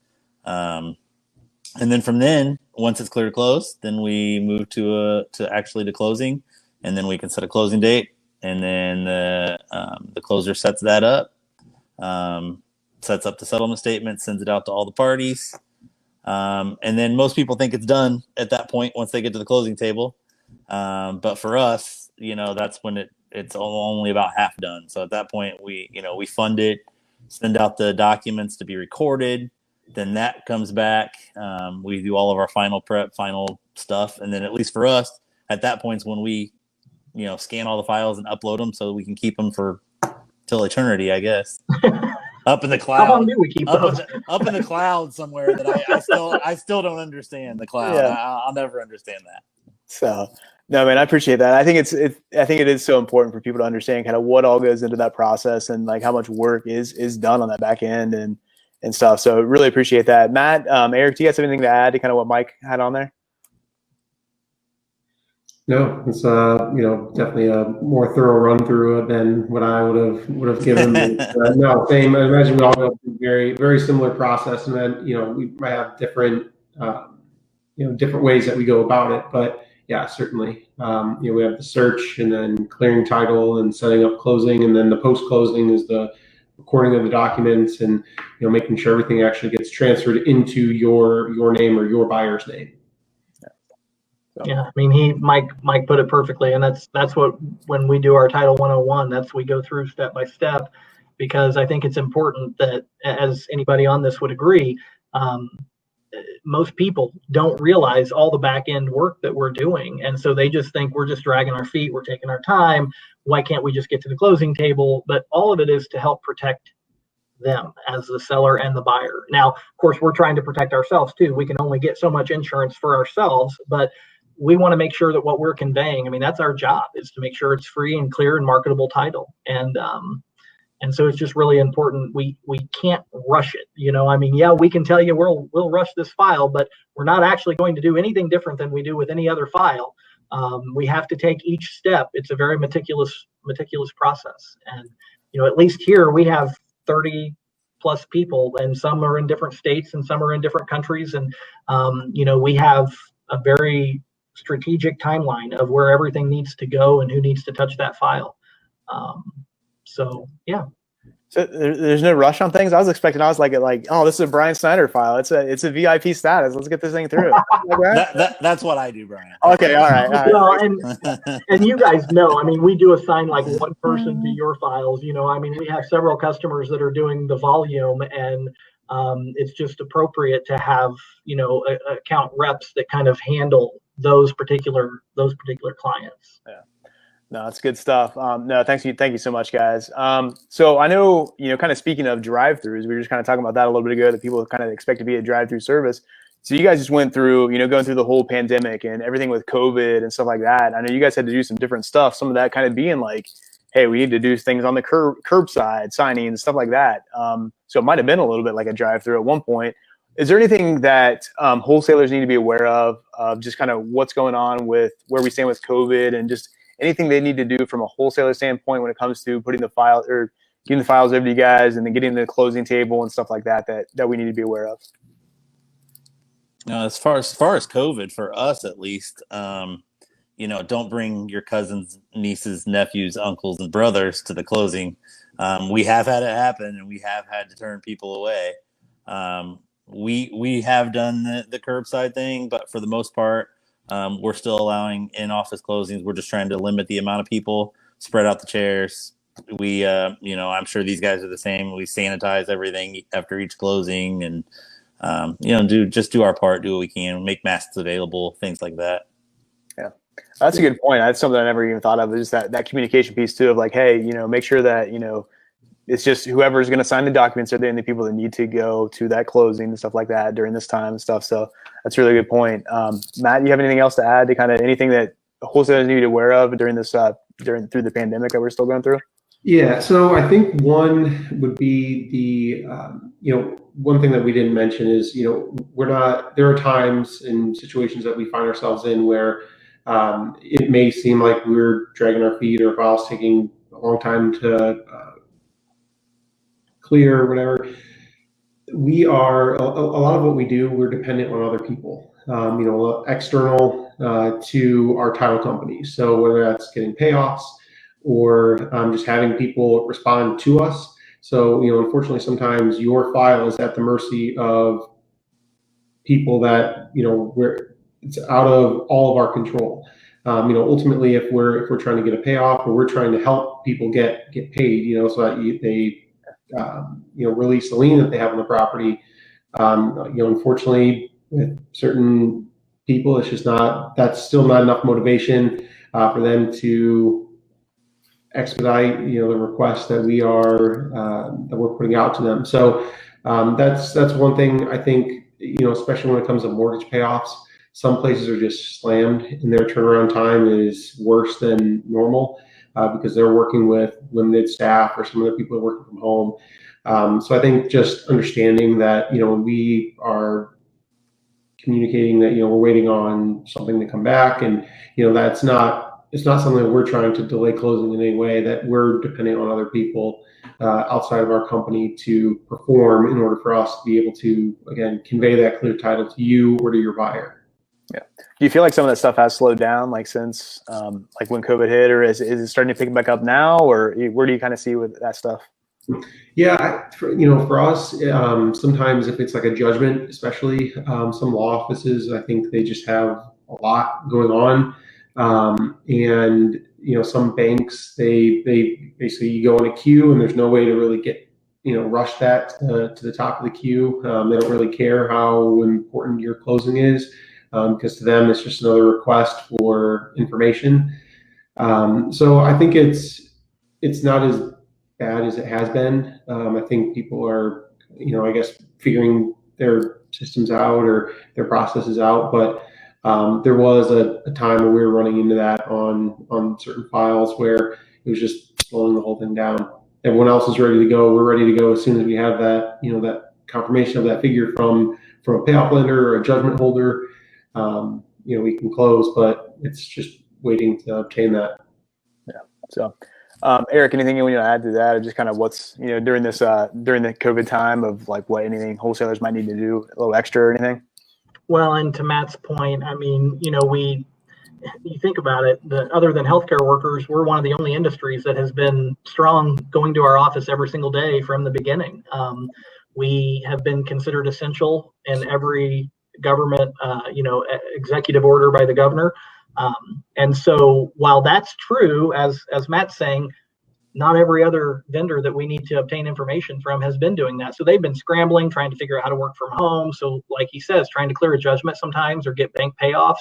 And then from then, once it's clear to close, then we move to actually to closing, and then we can set a closing date, and then the closer sets that up, sets up the settlement statement, sends it out to all the parties, and then most people think it's done at that point once they get to the closing table, but for us, that's when it's only about half done. So at that point, we fund it, send out the documents to be recorded. Then that comes back. We do all of our final prep, final stuff. And then at least for us, at that point is when we, scan all the files and upload them so we can keep them for till eternity, I guess. Up in the cloud. How long do we keep those? Up in the cloud somewhere that I still don't understand the cloud. Yeah. I'll never understand that. So, no, man, I appreciate that. I think it is so important for people to understand kind of what all goes into that process, and like how much work is done on that back end and stuff. So really appreciate that. Matt, Eric, do you guys have anything to add to kind of what Mike had on there? No, it's definitely a more thorough run through than what I would have given. No, same. I imagine we all go through very, very similar process, and then we might have different different ways that we go about it. But yeah, certainly we have the search, and then clearing title, and setting up closing, and then the post closing is the recording of the documents, and making sure everything actually gets transferred into your name or your buyer's name. Yeah, I mean, Mike put it perfectly, and that's what, when we do our Title 101, we go through step by step, because I think it's important that, as anybody on this would agree, most people don't realize all the back end work that we're doing, and so they just think we're just dragging our feet, we're taking our time. Why can't we just get to the closing table? But all of it is to help protect them as the seller and the buyer. Now, of course, we're trying to protect ourselves too. We can only get so much insurance for ourselves, but we want to make sure that what we're conveying, I mean, that's our job, is to make sure it's free and clear and marketable title. And so it's just really important. We can't rush it. I mean, yeah, we can tell you we'll rush this file, but we're not actually going to do anything different than we do with any other file. We have to take each step. It's a very meticulous process. And, at least here we have 30 plus people, and some are in different states and some are in different countries. And, we have a very strategic timeline of where everything needs to go and who needs to touch that file. So yeah. So there's no rush on things. I was expecting. I was like, oh, this is a Brian Snyder file. It's a VIP status. Let's get this thing through. That's what I do, Brian. Okay, all right. Well, and you guys know, I mean, we do assign like one person to your files. I mean, we have several customers that are doing the volume, and it's just appropriate to have account reps that kind of handle those particular clients. Yeah. No, that's good stuff. No, thank you so much, guys. So I know, kind of speaking of drive-throughs, we were just kind of talking about that a little bit ago, that people kind of expect to be a drive-through service. So you guys just went through, going through the whole pandemic and everything with COVID and stuff like that. I know you guys had to do some different stuff. Some of that kind of being like, hey, we need to do things on the curbside signing and stuff like that. So it might have been a little bit like a drive-through at one point. Is there anything that wholesalers need to be aware of just kind of what's going on with where we stand with COVID, and just anything they need to do from a wholesaler standpoint when it comes to putting the file or getting the files over to you guys and then getting to the closing table and stuff like that we need to be aware of? As far as COVID, for us at least, don't bring your cousins, nieces, nephews, uncles, and brothers to the closing. We have had it happen, and we have had to turn people away. We have done the curbside thing, but for the most part, we're still allowing in-office closings. We're just trying to limit the amount of people, spread out the chairs. We, I'm sure these guys are the same. We sanitize everything after each closing, and do our part, do what we can, make masks available, things like that. Yeah, that's a good point. That's something I never even thought of, is that communication piece too, of like, hey, make sure that, it's just whoever's going to sign the documents are the only people that need to go to that closing and stuff like that during this time and stuff. So that's a really good point. Matt, you have anything else to add to kind of anything that wholesalers need to be aware of during this, through the pandemic that we're still going through? Yeah, so I think one would be the, one thing that we didn't mention is, there are times and situations that we find ourselves in where it may seem like we're dragging our feet, or files taking a long time to clear or whatever. We are, a lot of what we do, we're dependent on other people, external to our title company. So whether that's getting payoffs or just having people respond to us. So, unfortunately, sometimes your file is at the mercy of people that, where it's out of all of our control. Ultimately, if we're trying to get a payoff, or we're trying to help people get paid, so that they release the lien that they have on the property. Unfortunately, with certain people, it's just that's still not enough motivation for them to expedite, the requests that we're putting out to them. So that's one thing I think, especially when it comes to mortgage payoffs. Some places are just slammed, and their turnaround time is worse than normal because they're working with limited staff, or some of the people are working from home. So I think just understanding that, when we are communicating that, we're waiting on something to come back, and, it's not something that we're trying to delay closing in any way, that we're depending on other people outside of our company to perform in order for us to be able to, again, convey that clear title to you or to your buyer. Yeah. Do you feel like some of that stuff has slowed down, like since like when COVID hit, or is it starting to pick back up now, or where do you kind of see with that stuff? Yeah, for us, sometimes if it's like a judgment, especially some law offices, I think they just have a lot going on. And some banks, they basically, you go in a queue and there's no way to really get, rush that to the top of the queue. They don't really care how important your closing is, because to them, it's just another request for information. So I think it's not as bad as it has been. I think people are, I guess, figuring their systems out or their processes out, but there was a time where we were running into that on certain files where it was just slowing the whole thing down. Everyone else is ready to go. We're ready to go as soon as we have that, that confirmation of that figure from a payoff lender or a judgment holder. We can close, but it's just waiting to obtain that. Yeah. So, Eric, anything you want to add to that, or just kind of what's, during this, during the COVID time, of like what anything wholesalers might need to do a little extra or anything? Well, and to Matt's point, I mean, you think about it, other than healthcare workers, we're one of the only industries that has been strong going to our office every single day from the beginning. We have been considered essential in every government, executive order by the governor. And so while that's true, as Matt's saying, not every other vendor that we need to obtain information from has been doing that. So they've been scrambling, trying to figure out how to work from home. So like he says, trying to clear a judgment sometimes or get bank payoffs.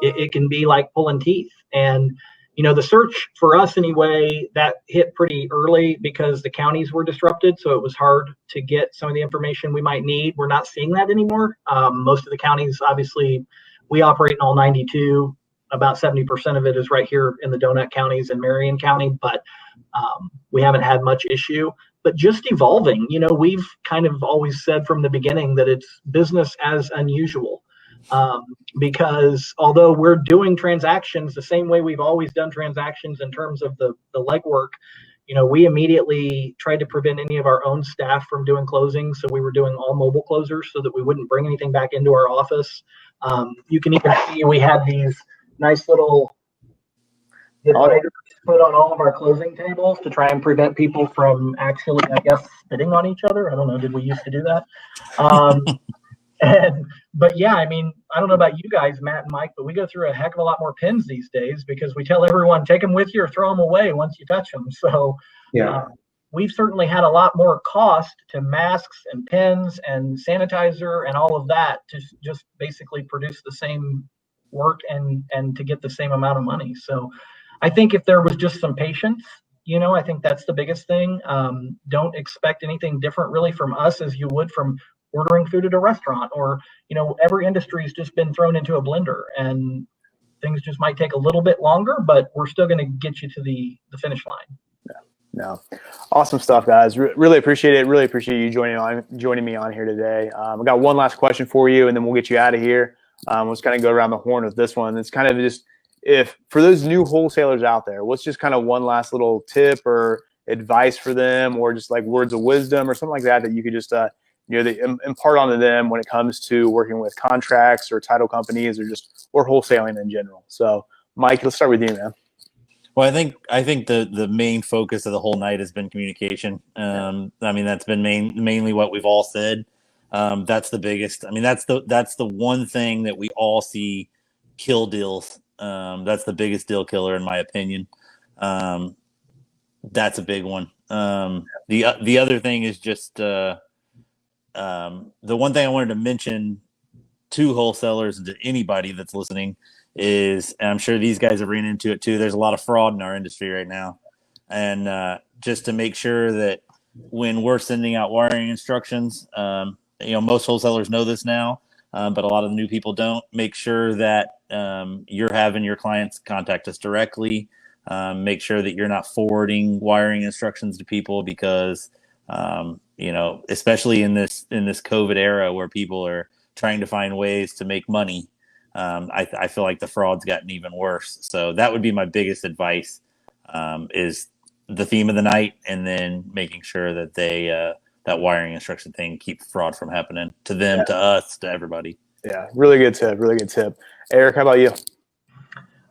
It can be like pulling teeth. And, the search for us anyway, that hit pretty early because the counties were disrupted. So it was hard to get some of the information we might need. We're not seeing that anymore. Most of the counties, obviously, we operate in all 92. About 70% of it is right here in the donut counties and Marion County, but we haven't had much issue. But just evolving, we've kind of always said from the beginning that it's business as unusual. Because although we're doing transactions the same way we've always done transactions in terms of the legwork, we immediately tried to prevent any of our own staff from doing closings. So we were doing all mobile closers so that we wouldn't bring anything back into our office. You can even see we had these nice little dividers put on all of our closing tables to try and prevent people from actually, I guess, spitting on each other. I don't know. Did we used to do that? But yeah, I mean, I don't know about you guys, Matt and Mike, but we go through a heck of a lot more pins these days because we tell everyone, take them with you or throw them away once you touch them. So yeah, we've certainly had a lot more cost to masks and pins and sanitizer and all of that to just basically produce the same work and to get the same amount of money. So I think if there was just some patience, I think that's the biggest thing. Don't expect anything different really from us as you would from ordering food at a restaurant, or every industry has just been thrown into a blender and things just might take a little bit longer, but we're still going to get you to the finish line. No, awesome stuff, guys. Really appreciate it. Really appreciate you joining me on here today. I got one last question for you, and then we'll get you out of here. We'll just kind of go around the horn with this one. It's kind of just, if for those new wholesalers out there, what's just kind of one last little tip or advice for them, or just like words of wisdom or something like that you could just impart onto them when it comes to working with contracts or title companies or wholesaling in general. So, Mike, let's start with you, man. Well, I think the main focus of the whole night has been communication. I mean, that's been mainly what we've all said. That's the biggest. I mean, that's the one thing that we all see kill deals. That's the biggest deal killer, in my opinion. That's a big one. The other thing is just the one thing I wanted to mention to wholesalers and to anybody that's listening is, and I'm sure these guys have ran into it too, there's a lot of fraud in our industry right now. And just to make sure that when we're sending out wiring instructions, most wholesalers know this now, but a lot of the new people don't. Make sure that you're having your clients contact us directly. Make sure that you're not forwarding wiring instructions to people because, especially in this COVID era where people are trying to find ways to make money, I feel like the fraud's gotten even worse. So that would be my biggest advice, is the theme of the night, and then making sure that they that wiring instruction thing keep fraud from happening to them, to us, to everybody. Yeah, really good tip. Really good tip. Eric, how about you?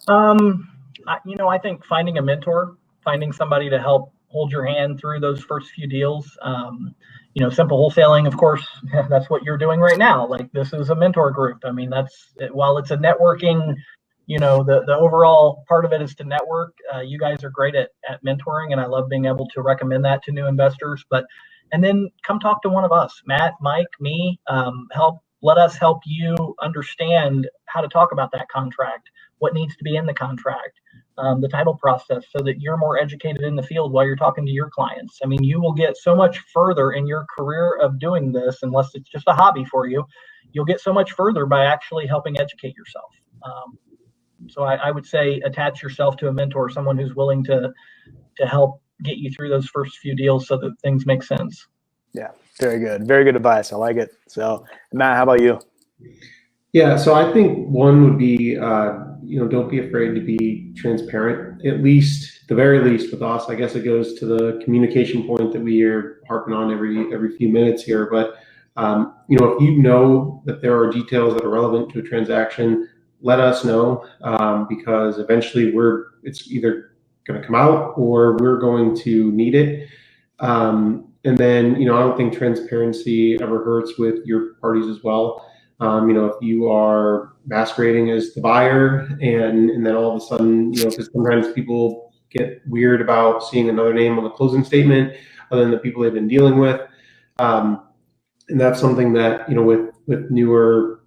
I think finding a mentor, finding somebody to help hold your hand through those first few deals. Simple wholesaling, of course, that's what you're doing right now. Like, this is a mentor group. I mean, while it's a networking, the overall part of it is to network. You guys are great at mentoring, and I love being able to recommend that to new investors. And then come talk to one of us, Matt, Mike, me. Let us help you understand how to talk about that contract, what needs to be in the contract, the title process, so that you're more educated in the field while you're talking to your clients. I mean, you will get so much further in your career of doing this, unless it's just a hobby for you. You'll get so much further by actually helping educate yourself. So I would say attach yourself to a mentor, someone who's willing to help get you through those first few deals so that things make sense. Yeah, very good. Very good advice. I like it. So, Matt, how about you? Yeah, so I think one would be, don't be afraid to be transparent, at least, the very least with us. I guess it goes to the communication point that we are harping on every few minutes here. But, if you know that there are details that are relevant to a transaction, let us know, because eventually it's either going to come out or we're going to need it. And then, I don't think transparency ever hurts with your parties as well. If you are masquerading as the buyer and then all of a sudden, because sometimes people get weird about seeing another name on the closing statement other than the people they've been dealing with. And that's something that, with newer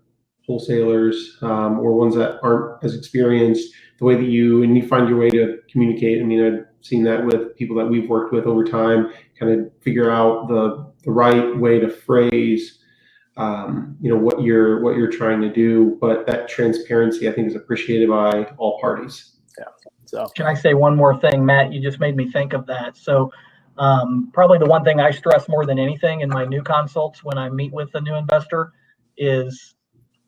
wholesalers, or ones that aren't as experienced, the way that you find your way to communicate. I mean, I've seen that with people that we've worked with over time, kind of figure out the right way to phrase, what you're trying to do. But that transparency, I think, is appreciated by all parties. Yeah. So can I say one more thing, Matt? You just made me think of that. So probably the one thing I stress more than anything in my new consults when I meet with a new investor is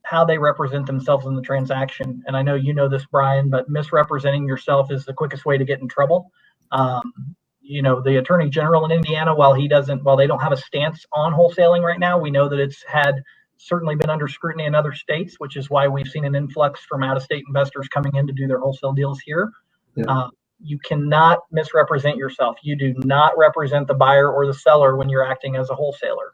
how they represent themselves in the transaction. And I know you know this, Brian, but misrepresenting yourself is the quickest way to get in trouble. The Attorney General in Indiana, while they don't have a stance on wholesaling right now, we know that it's had certainly been under scrutiny in other states, which is why we've seen an influx from out-of-state investors coming in to do their wholesale deals here. Yeah. You cannot misrepresent yourself. You do not represent the buyer or the seller when you're acting as a wholesaler.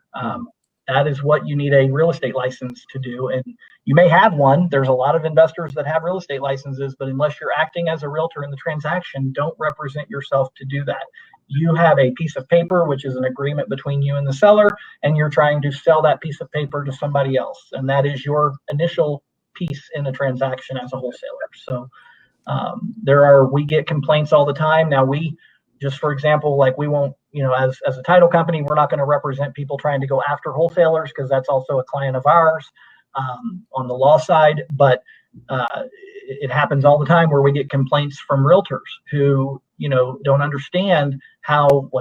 That is what you need a real estate license to do. And you may have one. There's a lot of investors that have real estate licenses, but unless you're acting as a realtor in the transaction, don't represent yourself to do that. You have a piece of paper, which is an agreement between you and the seller, and you're trying to sell that piece of paper to somebody else. And that is your initial piece in a transaction as a wholesaler. So we get complaints all the time. Now just for example, like we won't, as a title company, we're not going to represent people trying to go after wholesalers because that's also a client of ours on the law side. But it happens all the time where we get complaints from realtors who, don't understand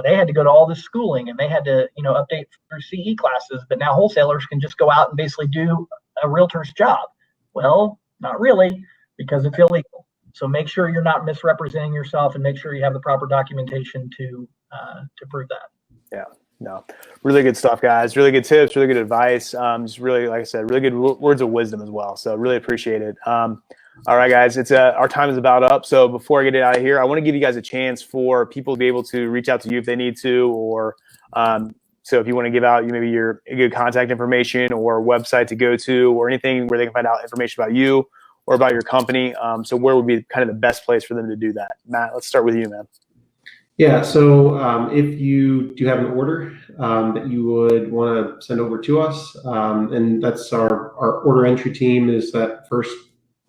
they had to go to all this schooling and they had to, update through CE classes. But now wholesalers can just go out and basically do a realtor's job. Well, not really, because it's illegal. So make sure you're not misrepresenting yourself and make sure you have the proper documentation to prove that. Yeah, no, really good stuff, guys. Really good tips, really good advice. Just really, like I said, really good words of wisdom as well. So really appreciate it. All right, guys, it's our time is about up. So before I get it out of here, I want to give you guys a chance for people to be able to reach out to you if they need to, or so if you want to give out maybe your good contact information or website to go to or anything where they can find out information about you or about your company. So where would be kind of the best place for them to do that? Matt, let's start with you, man. Yeah, so if you do have an order that you would want to send over to us, and that's our order entry team is that first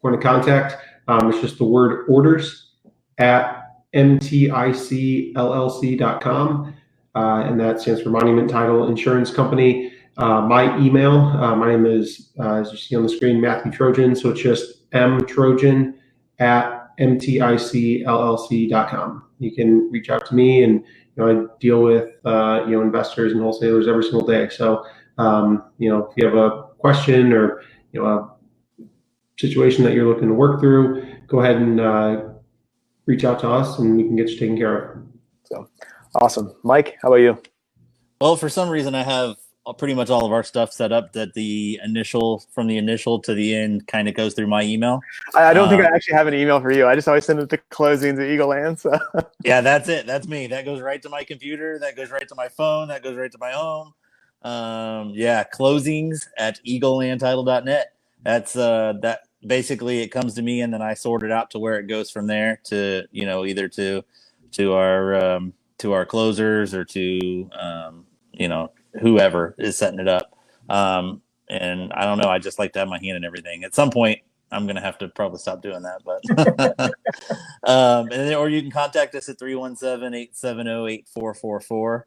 point of contact. It's just the word orders at mticllc.com, and that stands for Monument Title Insurance Company. My email, my name is, as you see on the screen, Matthew Trojan, so it's just mtrojan at mticllc.com. You can reach out to me, and I deal with investors and wholesalers every single day. So if you have a question or a situation that you're looking to work through, go ahead and reach out to us, and we can get you taken care of. So awesome, Mike. How about you? Well, for some reason, I have pretty much all of our stuff set up that from the initial to the end kind of goes through my email. I don't think I actually have an email for you. I just always send it to closings at Eagle Land. So. Yeah, that's it. That's me. That goes right to my computer. That goes right to my phone. That goes right to my home. Closings at eaglelandtitle.net. That's that basically it comes to me, and then I sort it out to where it goes from there to either to our closers or to whoever is setting it up. And I don't know, I just like to have my hand in everything. At some point I'm going to have to probably stop doing that, but or you can contact us at 317-870-8444.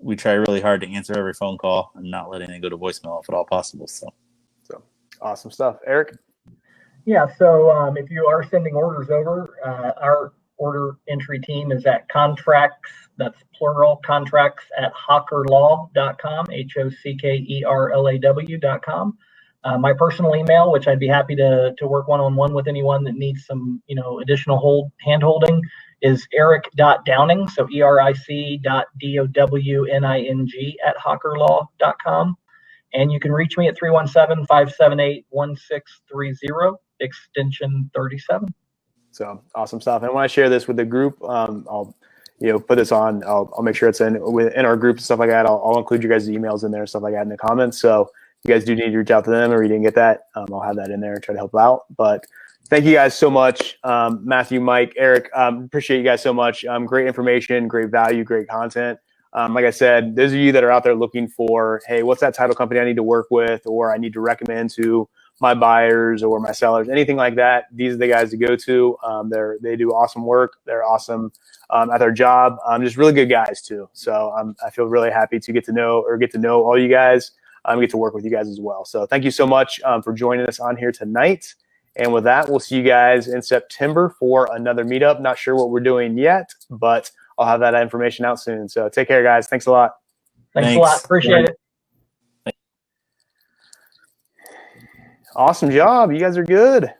We try really hard to answer every phone call and not let anything go to voicemail if at all possible. So awesome stuff. Eric? Yeah, so if you are sending orders over, our order entry team is at contracts, that's plural, contracts at hockerlaw.com, HOCKERLAW.com. My personal email, which I'd be happy to work one-on-one with anyone that needs some additional hand-holding, is eric.downing, so eric.downing at hockerlaw.com. And you can reach me at 317-578-1630, extension 37. So awesome stuff. And when I share this with the group, I'll put this on. I'll make sure it's in our group and stuff like that. I'll include you guys' emails in there and stuff like that in the comments. So if you guys do need to reach out to them or you didn't get that, I'll have that in there and try to help out. But thank you guys so much, Matthew, Mike, Eric. Appreciate you guys so much. Great information, great value, great content. Like I said, those of you that are out there looking for, hey, what's that title company I need to work with, or I need to recommend to my buyers or my sellers, anything like that, these are the guys to go to. They do awesome work. They're awesome at their job. Just really good guys too. So I feel really happy to get to know all you guys. Get to work with you guys as well. So thank you so much for joining us on here tonight. And with that, we'll see you guys in September for another meetup. Not sure what we're doing yet, but I'll have that information out soon. So take care, guys. Thanks a lot. Thanks a lot. Appreciate it. Awesome job. You guys are good.